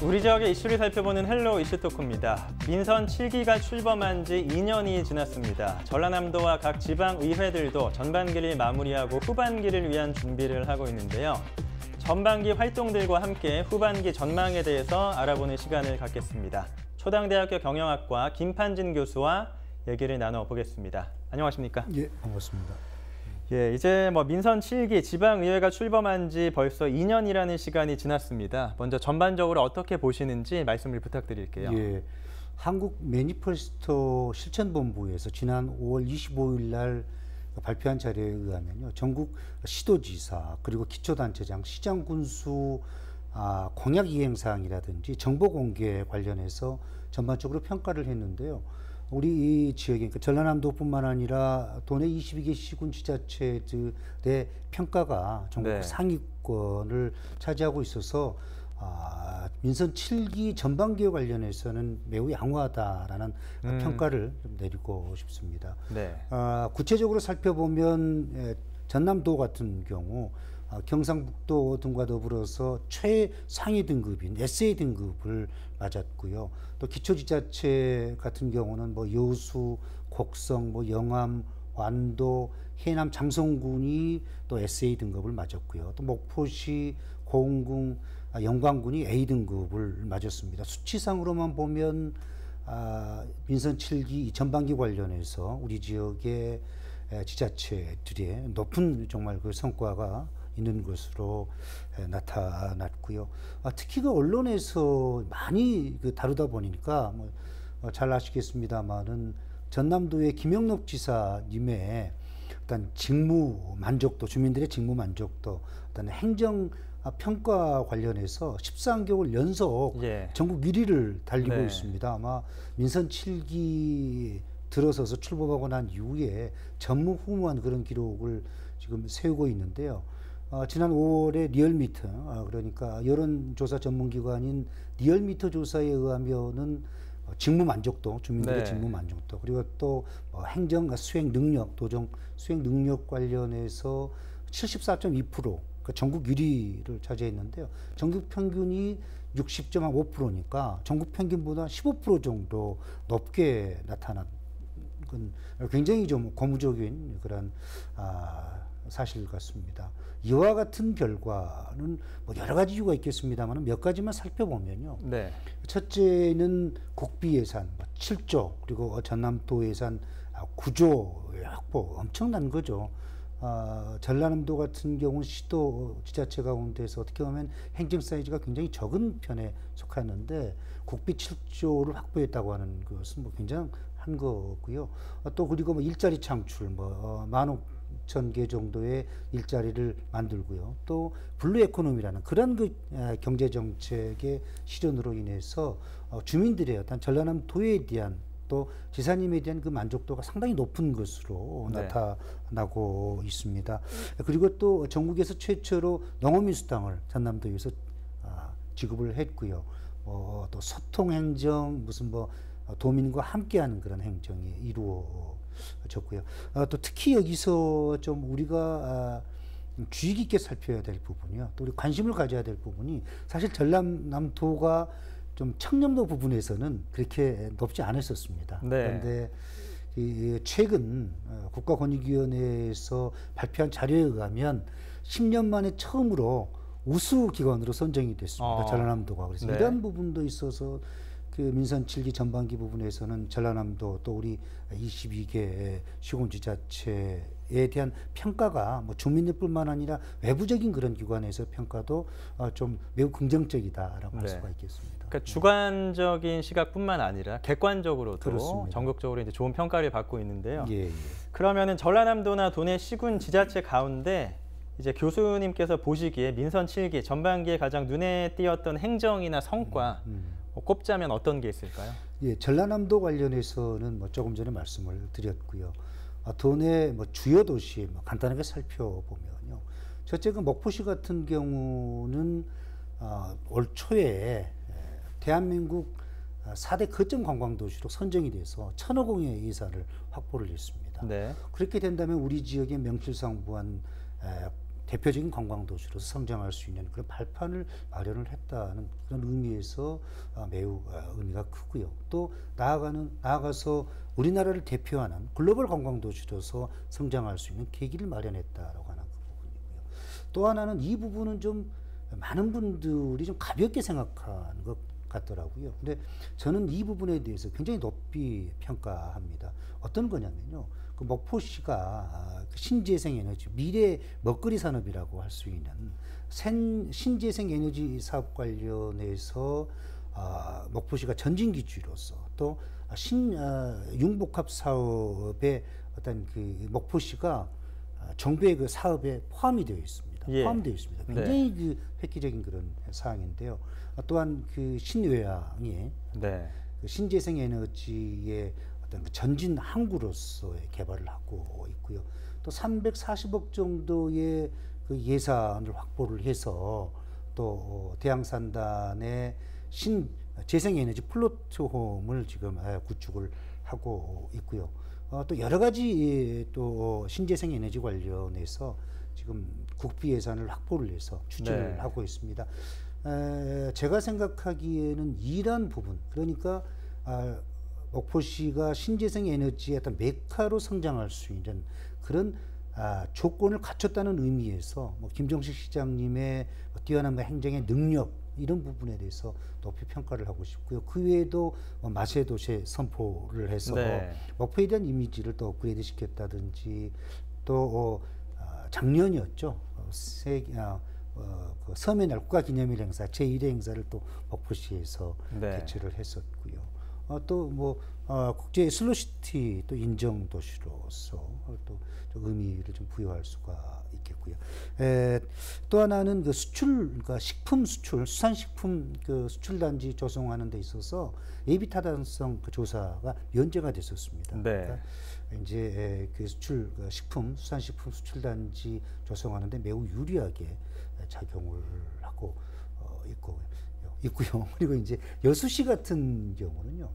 우리 지역의 이슈를 살펴보는 헬로 이슈토크입니다. 민선 7기가 출범한 지 2년이 지났습니다. 전라남도와 각 지방의회들도 전반기를 마무리하고 후반기를 위한 준비를 하고 있는데요. 전반기 활동들과 함께 후반기 전망에 대해서 알아보는 시간을 갖겠습니다. 초당대학교 경영학과 김판진 교수와 얘기를 나눠보겠습니다. 안녕하십니까? 예, 반갑습니다. 예, 이제 민선 7기 지방의회가 출범한 지 벌써 2년이라는 시간이 지났습니다. 먼저 전반적으로 어떻게 보시는지 말씀을 부탁드릴게요. 예, 한국 매니페스토 실천본부에서 지난 5월 25일 날 발표한 자료에 의하면요, 전국 시도지사 그리고 기초단체장, 시장 군수 공약 이행 사항이라든지 정보 공개 관련해서 전반적으로 평가를 했는데요. 우리 이 지역에, 그러니까 전라남도뿐만 아니라 도내 22개 시군 지자체들의 평가가 전국 상위권을 차지하고 있어서 민선 7기 전반기에 관련해서는 매우 양호하다라는 평가를 좀 내리고 싶습니다. 네. 구체적으로 살펴보면 전남도 같은 경우 경상북도 등과 더불어서 최상위 등급인 SA 등급을 맞았고요. 또 기초지자체 같은 경우는 여수, 곡성, 영암, 완도, 해남, 장성군이 또 SA 등급을 맞았고요. 또 목포시, 고흥군, 영광군이 A 등급을 맞았습니다. 수치상으로만 보면 민선 7기 전반기 관련해서 우리 지역의 지자체들의 높은 정말 그 성과가 있는 것으로 나타났고요. 특히 그 언론에서 많이 다루다 보니까 잘 아시겠습니다만은 전남도의 김영록 지사님의 어떤 직무 만족도, 주민들의 직무 만족도, 어떤 행정 평가 관련해서 13개월 연속 전국 1위를 달리고 있습니다. 아마 민선 7기 들어서서 출범하고 난 이후에 전무후무한 그런 기록을 지금 세우고 있는데요. 지난 5월에 리얼미터, 그러니까 여론조사 전문기관인 리얼미터 조사에 의하면은 직무 만족도, 주민들의 직무 만족도, 그리고 또 행정 수행 능력, 도정 수행 능력 관련해서 74.2%, 그러니까 전국 1위를 차지했는데요. 전국 평균이 60.5%니까 전국 평균보다 15% 정도 높게 나타난 건 굉장히 좀 고무적인 그런 사실 같습니다. 이와 같은 결과는 여러 가지 이유가 있겠습니다만 몇 가지만 살펴보면요. 첫째는 국비 예산 7조, 그리고 전남도 예산 9조 확보, 엄청난 거죠. 전라남도 같은 경우는 시도 지자체 가운데서 어떻게 보면 행정 사이즈가 굉장히 적은 편에 속하는데 국비 7조를 확보했다고 하는 것은 굉장한 거고요. 또 그리고 일자리 창출 15,000개 정도의 일자리를 만들고요. 또 블루 에코노미라는 그런 경제 정책의 실현으로 인해서 주민들의 어떤 전라남도에 대한 또 지사님에 대한 그 만족도가 상당히 높은 것으로 나타나고 있습니다. 그리고 또 전국에서 최초로 농어민수당을 전남도에서 지급을 했고요. 또 소통행정, 도민과 함께하는 그런 행정이 이루어졌고요. 또 특히 여기서 좀 우리가 주의 깊게 살펴야 될 부분이요. 또 우리 관심을 가져야 될 부분이 사실 전남도가 좀 청렴도 부분에서는 그렇게 높지 않았었습니다. 그런데 최근 국가권익위원회에서 발표한 자료에 의하면 10년 만에 처음으로 우수 기관으로 선정이 됐습니다. 전라남도가. 그래서 이런 부분도 있어서 그 민선 7기 전반기 부분에서는 전라남도 또 우리 22개 시군지자체에 대한 평가가 주민들뿐만 아니라 외부적인 그런 기관에서 평가도 좀 매우 긍정적이다라고 할 수가 있겠습니다. 그러니까 주관적인 시각뿐만 아니라 객관적으로도 전국적으로 이제 좋은 평가를 받고 있는데요. 그러면은 전라남도나 도내 시군 지자체 가운데 이제 교수님께서 보시기에 민선 7기 전반기에 가장 눈에 띄었던 행정이나 성과 꼽자면 어떤 게 있을까요? 전라남도 관련해서는 조금 전에 말씀을 드렸고요. 도내 주요 도시 간단하게 살펴보면요. 첫째 목포시 같은 경우는 올 초에 대한민국 4대 거점 관광도시로 선정이 돼서 1,000억 원의 예산을 확보를 했습니다. 그렇게 된다면 우리 지역의 명실상부한 대표적인 관광 도시로서 성장할 수 있는 그런 발판을 마련을 했다는 그런 의미에서 매우 의미가 크고요. 또 나아가서 우리나라를 대표하는 글로벌 관광 도시로서 성장할 수 있는 계기를 마련했다라고 하는 그 부분이고요. 또 하나는 이 부분은 좀 많은 분들이 좀 가볍게 생각하는 것 같더라고요. 근데 저는 이 부분에 대해서 굉장히 높이 평가합니다. 어떤 거냐면요. 그 목포시가 신재생 에너지, 미래 먹거리 산업이라고 할 수 있는 신재생 에너지 사업 관련해서 목포시가 전진기지로서 또 융복합 사업의 어떤 그 목포시가 정부의 그 사업에 포함이 되어 있습니다. 예. 포함되어 있습니다. 굉장히 그 획기적인 그런 사항인데요. 또한 그 신외항이 네. 그 신재생 에너지의 어떤 그 전진 항구로서의 개발을 하고 있고요. 또 340억 정도의 그 예산을 확보를 해서 또 대양산단의 신 재생에너지 플랫폼을 지금 구축을 하고 있고요. 또 여러 가지 또 신재생 에너지 관련해서 지금 국비 예산을 확보를 해서 추진을 네. 하고 있습니다. 제가 생각하기에는 이러한 부분, 그러니까 목포시가 신재생 에너지의 어떤 메카로 성장할 수 있는 그런 조건을 갖췄다는 의미에서 뭐 김정식 시장님의 뛰어난 행정의 능력 이런 부분에 대해서 높이 평가를 하고 싶고요. 그 외에도 마세 도시 선포를 해서 네. 목포에 대한 이미지를 또 업그레이드 시켰다든지 또 작년이었죠. 그 서해 날 국가기념일 행사 제1회 행사를 또 목포시에서 네. 개최를 했었고요. 또 뭐 국제 슬로시티 또 인정 도시로서 또 의미를 좀 부여할 수가 있겠고요. 또 하나는 그 수출, 그러니까 식품 수출, 수산식품 그 수출 단지 조성하는 데 있어서 예비 타당성 그 조사가 면제가 됐었습니다. 네. 그러니까 이제 그 수출, 그 식품, 수산식품 수출 단지 조성하는데 매우 유리하게 작용을 하고 있고요. 그리고 이제 여수시 같은 경우는요.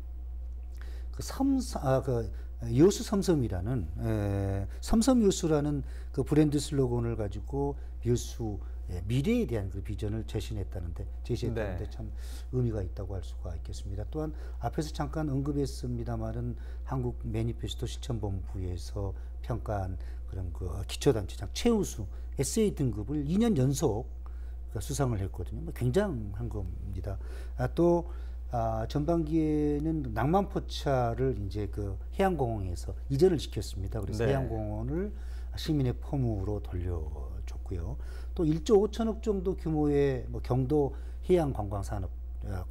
그 여수 섬섬이라는 섬섬 여수라는 그 브랜드 슬로건을 가지고 여수 미래에 대한 그 비전을 제시했다는데 네. 참 의미가 있다고 할 수가 있겠습니다. 또한 앞에서 잠깐 언급했습니다만은 한국 매니페스토 실천본부에서 평가한 그런 그 기초단체장 최우수 SA 등급을 2년 연속 수상을 했거든요. 뭐 굉장한 겁니다. 또 전반기에는 낭만포차를 이제 그 해양공원에서 이전을 시켰습니다. 그래서 네. 해양공원을 시민의 폼으로 돌려줬고요. 또 1조 5천억 정도 규모의 뭐 경도 해양 관광산업,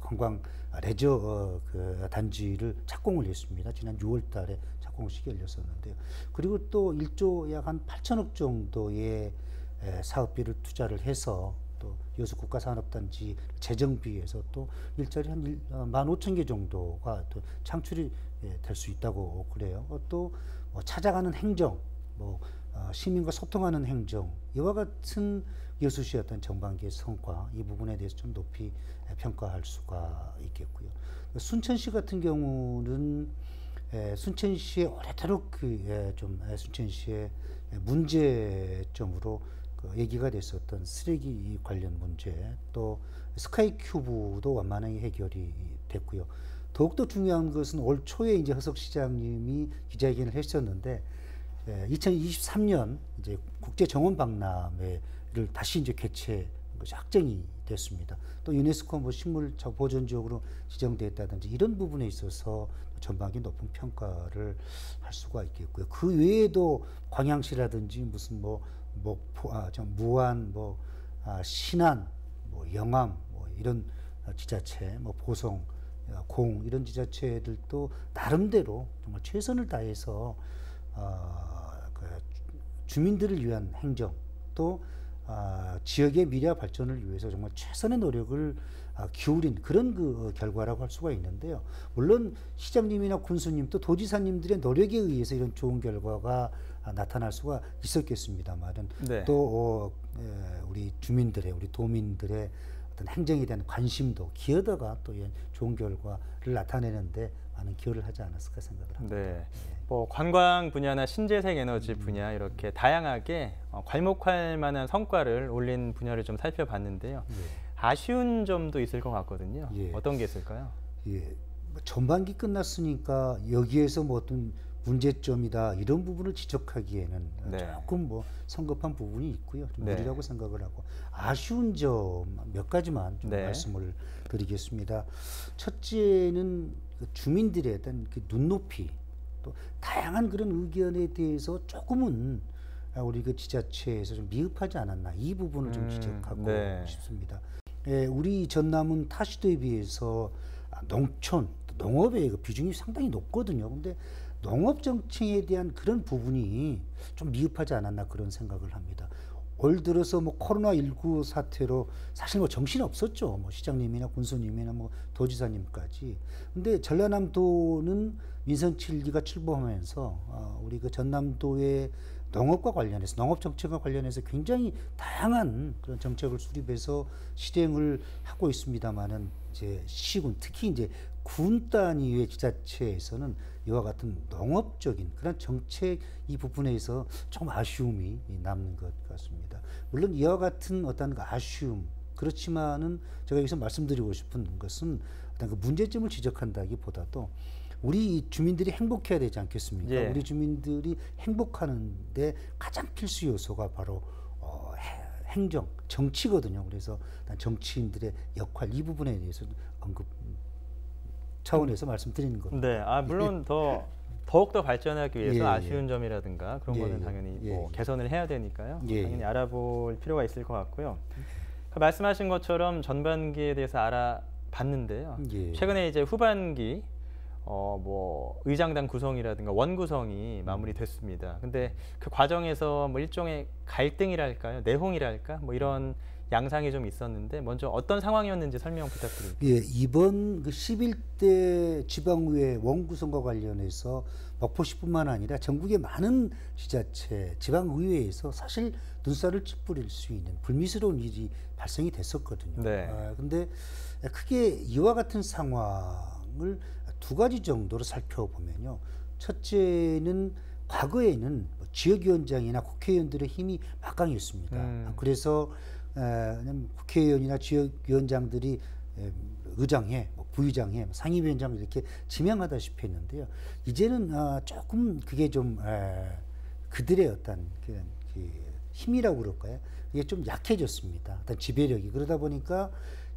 관광 레저 그 단지를 착공을 했습니다. 지난 6월달에 착공식이 열렸었는데요. 그리고 또 1조 약 한 8천억 정도의 사업비를 투자를 해서 또 여수 국가산업단지 재정비에서 또 일자리 한 15,000개 정도가 또 창출이 될 수 있다고 그래요. 또 뭐 찾아가는 행정, 뭐 시민과 소통하는 행정, 이와 같은 여수시의 어떤 전반기의 성과, 이 부분에 대해서 좀 높이 평가할 수가 있겠고요. 순천시 같은 경우는 순천시의 오래도록 좀 순천시의 문제점으로 얘기가 됐었던 쓰레기 관련 문제, 또 스카이큐브도 완만하게 해결이 됐고요. 더욱더 중요한 것은 올 초에 이제 허석 시장님이 기자회견을 했었는데 2023년 이제 국제 정원 박람회를 다시 이제 개최한 것이 확정이 됐습니다. 또 유네스코 뭐 식물 보존 지역으로 지정됐다든지 이런 부분에 있어서 전반기 높은 평가를 할 수가 있겠고요. 그 외에도 광양시라든지 무슨 뭐 목포, 무안, 신안, 영암, 이런 지자체, 보성, 공 이런 지자체들도 나름대로 정말 최선을 다해서 그 주민들을 위한 행정 또 지역의 미래 발전을 위해서 정말 최선의 노력을 기울인 그런 그 결과라고 할 수가 있는데요. 물론 시장님이나 군수님 또 도지사님들의 노력에 의해서 이런 좋은 결과가 나타날 수가 있었겠습니다만은 네. 또 우리 주민들의 우리 도민들의 어떤 행정에 대한 관심도 기여도가 또 좋은 결과를 나타내는데 많은 기여를 하지 않았을까 생각을 합니다. 네. 뭐 관광 분야나 신재생 에너지 분야 이렇게 다양하게 괄목할 만한 성과를 올린 분야를 좀 살펴봤는데요. 아쉬운 점도 있을 것 같거든요. 어떤 게 있을까요? 뭐 전반기 끝났으니까 여기에서 뭐 어떤 문제점이다 이런 부분을 지적하기에는 조금 뭐 성급한 부분이 있고요. 좀 무리라고 생각을 하고 아쉬운 점 몇 가지만 좀 말씀을 드리겠습니다. 첫째는 주민들의 어떤 그 눈높이 또 다양한 그런 의견에 대해서 조금은 우리 그 지자체에서 좀 미흡하지 않았나 이 부분을 좀 지적하고 싶습니다. 우리 전남은 타 시도에 비해서 농촌, 농업의 그 비중이 상당히 높거든요. 근데 농업 정책에 대한 그런 부분이 좀 미흡하지 않았나 그런 생각을 합니다. 올 들어서 뭐 코로나19 사태로 사실 뭐 정신 없었죠. 뭐 시장님이나 군수님이나 뭐 도지사님까지. 근데 전라남도는 민선 7기가 출범하면서 우리 그 전남도의 농업과 관련해서 농업 정책과 관련해서 굉장히 다양한 그런 정책을 수립해서 실행을 하고 있습니다만은 이제 시군 특히 이제 군 단위의 지자체에서는 이와 같은 농업적인 그런 정책 이 부분에서 좀 아쉬움이 남는 것 같습니다. 물론 이와 같은 어떤 그 아쉬움 그렇지만은 제가 여기서 말씀드리고 싶은 것은 어떤 그 문제점을 지적한다기보다도 우리 주민들이 행복해야 되지 않겠습니까? 우리 주민들이 행복하는데 가장 필수 요소가 바로 행정, 정치거든요. 그래서 정치인들의 역할 이 부분에 대해서 언급 차원에서 말씀드리는 겁니다. 물론 더욱더 발전하기 위해서 아쉬운 점이라든가 그런 거는 당연히 뭐 개선을 해야 되니까요. 당연히 알아볼 필요가 있을 것 같고요. 말씀하신 것처럼 전반기에 대해서 알아봤는데요. 최근에 이제 후반기 뭐 의장단 구성이라든가 원 구성이 마무리됐습니다. 근데 그 과정에서 뭐 일종의 갈등이랄까요, 내홍이랄까, 뭐 이런 양상이 좀 있었는데 먼저 어떤 상황이었는지 설명 부탁드립니다. 이번 그 11대 지방의회 원 구성과 관련해서 목포시뿐만 아니라 전국의 많은 지자체, 지방의회에서 사실 눈살을 찌푸릴 수 있는 불미스러운 일이 발생이 됐었거든요. 근데 크게 이와 같은 상황을 두 가지 정도로 살펴보면요. 첫째는 과거에는 지역위원장이나 국회의원들의 힘이 막강했습니다. 그래서 국회의원이나 지역위원장들이 의장해, 부의장해, 상임위원장 이렇게 지명하다시피 했는데요. 이제는 조금 그게 좀 그들의 어떤 그 힘이라고 그럴까요? 이게 좀 약해졌습니다. 어떤 지배력이. 그러다 보니까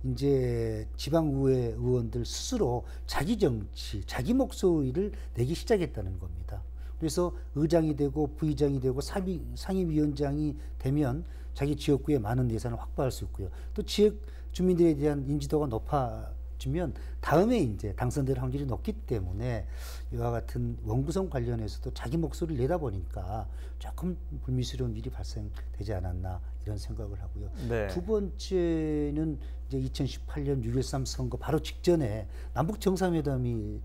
이제 지방의회 의원들 스스로 자기 정치, 자기 목소리를 내기 시작했다는 겁니다. 그래서 의장이 되고 부의장이 되고 상임위원장이 되면 자기 지역구에 많은 예산을 확보할 수 있고요. 또 지역 주민들에 대한 인지도가 높아지면 다음에 이제 당선될 확률이 높기 때문에 이와 같은 원구성 관련해서도 자기 목소리를 내다 보니까 조금 불미스러운 일이 발생되지 않았나 이런 생각을 하고요. 두 번째는 이제 2018년 6.13 선거 바로 직전에 남북 정상회담이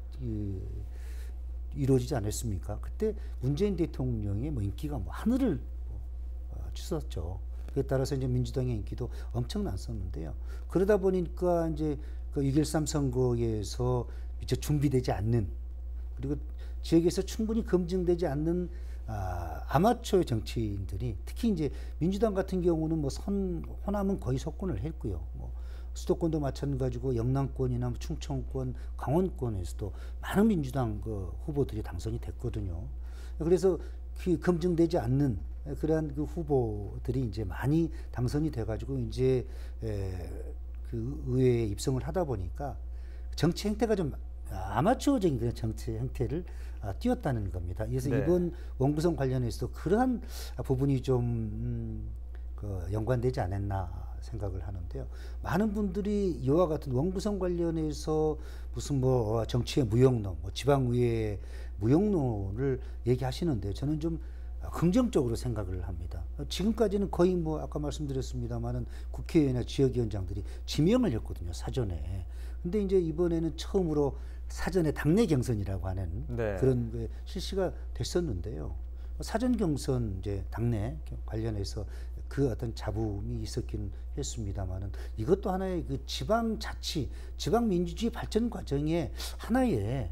이루어지지 않았습니까? 그때 문재인 대통령의 뭐 인기가 뭐 하늘을 치솟았죠. 그에 따라서 이제 민주당의 인기도 엄청났었는데요. 그러다 보니까 이제 그 6.13 선거에서 미처 준비되지 않는 그리고 지역에서 충분히 검증되지 않는 아마추어 정치인들이 특히 이제 민주당 같은 경우는 뭐 호남은 거의 석권을 했고요. 뭐 수도권도 마찬가지고 영남권이나 충청권, 강원권에서도 많은 민주당 그 후보들이 당선이 됐거든요. 그래서 그 검증되지 않는 그러한 그 후보들이 이제 많이 당선이 돼가지고 이제 그 의회에 입성을 하다 보니까 정치 행태가 좀 아마추어적인 그런 정치 행태를 띄웠다는 겁니다. 그래서 이번 원구성 관련해서도 그러한 부분이 좀 연관되지 않았나 생각을 하는데요. 많은 분들이 이와 같은 원구성 관련해서 무슨 뭐 정치의 무용론, 뭐 지방의회 무용론을 얘기하시는데 저는 좀 긍정적으로 생각을 합니다. 지금까지는 거의 뭐 아까 말씀드렸습니다만은 국회의원이나 지역위원장들이 지명을 했거든요, 사전에. 근데 이제 이번에는 처음으로 사전에 당내 경선이라고 하는 그런 게 실시가 됐었는데요. 사전 경선 이제 당내 관련해서 그 어떤 잡음이 있었긴 했습니다만은 이것도 하나의 그 지방자치, 지방민주주의 발전 과정의 하나의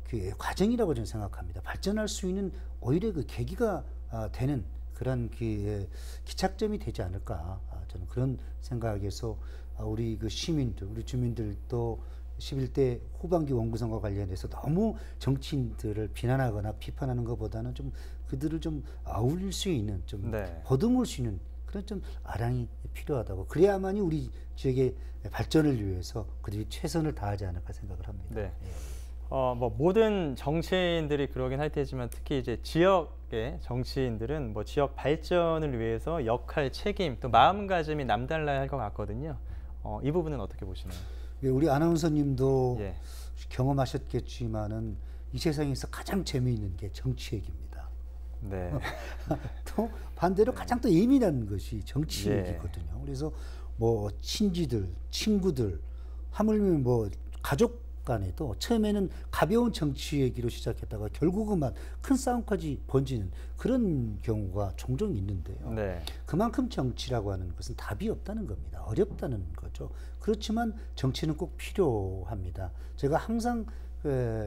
그 과정이라고 저는 생각합니다. 발전할 수 있는 오히려 그 계기가 되는 그런 그 기착점이 되지 않을까, 저는 그런 생각에서 우리 그 시민들, 우리 주민들도 11대 후반기 원구성과 관련해서 너무 정치인들을 비난하거나 비판하는 것보다는 좀 그들을 좀 아울릴 수 있는, 좀 네. 보듬을 수 있는 그런 좀 아량이 필요하다고, 그래야만이 우리 지역의 발전을 위해서 그들이 최선을 다하지 않을까 생각을 합니다. 네. 예. 뭐 모든 정치인들이 그러긴 할 테지만 특히 이제 지역의 정치인들은 뭐 지역 발전을 위해서 역할, 책임, 또 마음가짐이 남달라야 할 것 같거든요. 이 부분은 어떻게 보시나요? 예, 우리 아나운서님도 예. 경험하셨겠지만은 이 세상에서 가장 재미있는 게 정치 얘기입니다. 네. 또 반대로 가장 또 예민한 것이 정치 예. 얘기거든요. 그래서 뭐 친지들, 친구들, 하물며 뭐 가족 간에도 처음에는 가벼운 정치 얘기로 시작했다가 결국은 막 큰 싸움까지 번지는 그런 경우가 종종 있는데요. 네. 그만큼 정치라고 하는 것은 답이 없다는 겁니다. 어렵다는 거죠. 그렇지만 정치는 꼭 필요합니다. 제가 항상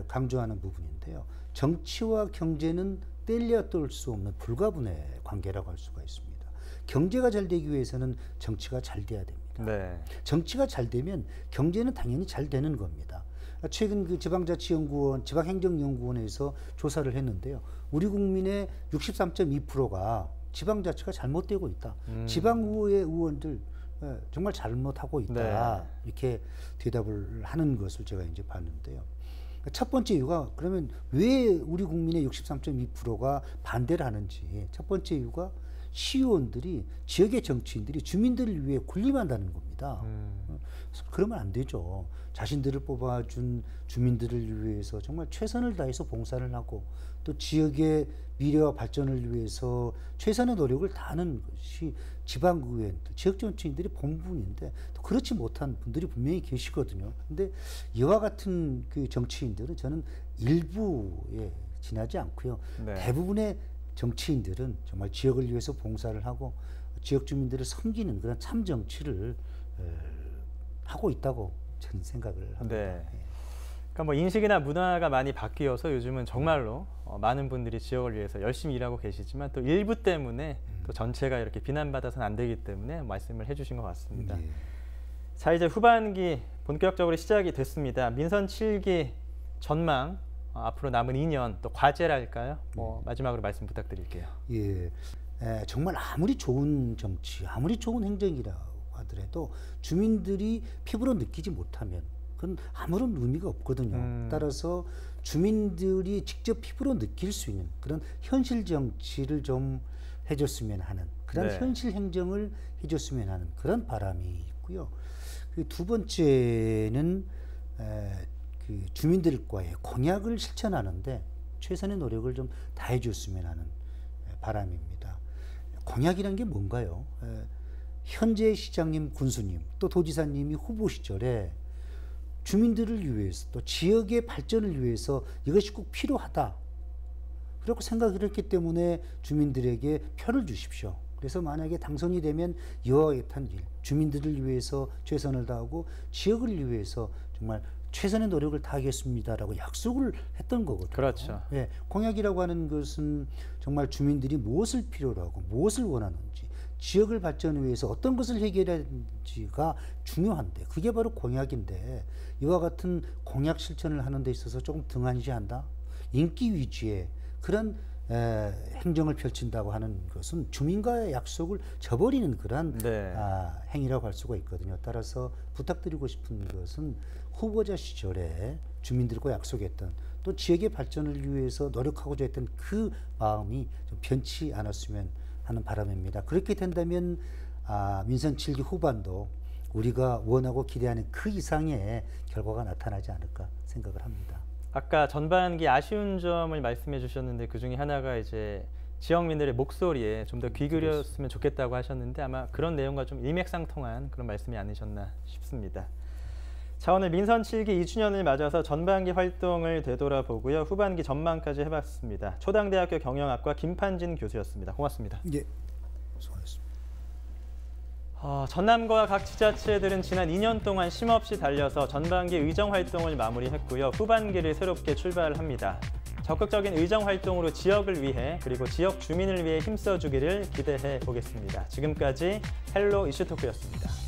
강조하는 부분인데요. 정치와 경제는 뗄래야 뗄 수 없는 불가분의 관계라고 할 수가 있습니다. 경제가 잘 되기 위해서는 정치가 잘 돼야 됩니다. 네. 정치가 잘 되면 경제는 당연히 잘 되는 겁니다. 최근 그 지방자치연구원, 지방행정연구원에서 조사를 했는데요. 우리 국민의 63.2%가 지방자치가 잘못되고 있다. 지방의회 의원들 정말 잘못하고 있다. 네. 이렇게 대답을 하는 것을 제가 이제 봤는데요. 첫 번째 이유가, 그러면 왜 우리 국민의 63.2%가 반대를 하는지, 첫 번째 이유가 시의원들이, 지역의 정치인들이 주민들을 위해 군림한다는 겁니다. 그러면 안 되죠. 자신들을 뽑아준 주민들을 위해서 정말 최선을 다해서 봉사를 하고 또 지역의 미래와 발전을 위해서 최선의 노력을 다하는 것이 지방의회들, 지역 정치인들이 본분인데, 또 그렇지 못한 분들이 분명히 계시거든요. 근데 이와 같은 그 정치인들은 저는 일부에 지나지 않고요. 네. 대부분의 정치인들은 정말 지역을 위해서 봉사를 하고 지역 주민들을 섬기는 그런 참 정치를 하고 있다고 저는 생각을 합니다. 네. 그러니까 뭐 인식이나 문화가 많이 바뀌어서 요즘은 정말로 많은 분들이 지역을 위해서 열심히 일하고 계시지만 또 일부 때문에 또 전체가 이렇게 비난받아서는 안 되기 때문에 말씀을 해주신 것 같습니다. 예. 자, 이제 후반기 본격적으로 시작이 됐습니다. 민선 7기 전망, 앞으로 남은 2년 또 과제랄까요? 뭐 마지막으로 말씀 부탁드릴게요. 예, 정말 아무리 좋은 정치, 아무리 좋은 행정이라고 하더라도 주민들이 피부로 느끼지 못하면 그건 아무런 의미가 없거든요. 따라서 주민들이 직접 피부로 느낄 수 있는 그런 현실 정치를 좀 해줬으면 하는, 그런 네. 현실 행정을 해줬으면 하는 그런 바람이 있고요. 그 두 번째는 그 주민들과의 공약을 실천하는데 최선의 노력을 좀 다해줬으면 하는 바람입니다. 공약이란 게 뭔가요? 현재 시장님, 군수님, 또 도지사님이 후보 시절에 주민들을 위해서 또 지역의 발전을 위해서 이것이 꼭 필요하다, 그렇게 생각을 했기 때문에 주민들에게 표를 주십시오. 그래서 만약에 당선이 되면 이와 같은 일, 주민들을 위해서 최선을 다하고 지역을 위해서 정말 최선의 노력을 다하겠습니다라고 약속을 했던 거거든요. 그렇죠. 예, 공약이라고 하는 것은 정말 주민들이 무엇을 필요로 하고 무엇을 원하는지, 지역을 발전을 위해서 어떤 것을 해결하는지가 중요한데 그게 바로 공약인데, 이와 같은 공약 실천을 하는 데 있어서 조금 등한시한다, 인기 위주의 그런 행정을 펼친다고 하는 것은 주민과의 약속을 저버리는 그런 네. 행위라고 할 수가 있거든요. 따라서 부탁드리고 싶은 것은 후보자 시절에 주민들과 약속했던, 또 지역의 발전을 위해서 노력하고자 했던 그 마음이 좀 변치 않았으면 하는 바람입니다. 그렇게 된다면 민선 7기 후반도 우리가 원하고 기대하는 그 이상의 결과가 나타나지 않을까 생각을 합니다. 아까 전반기 아쉬운 점을 말씀해 주셨는데 그 중에 하나가 이제 지역민들의 목소리에 좀 더 귀 기울였으면 좋겠다고 하셨는데 아마 그런 내용과 좀 일맥상통한 그런 말씀이 아니셨나 싶습니다. 자, 오늘 민선 7기 2주년을 맞아서 전반기 활동을 되돌아보고요. 후반기 전망까지 해봤습니다. 초당대학교 경영학과 김판진 교수였습니다. 고맙습니다. 예, 수고하셨습니다. 전남과 각 지자체들은 지난 2년 동안 쉼없이 달려서 전반기 의정 활동을 마무리했고요. 후반기를 새롭게 출발합니다. 적극적인 의정 활동으로 지역을 위해 그리고 지역 주민을 위해 힘써주기를 기대해 보겠습니다. 지금까지 헬로 이슈토크였습니다.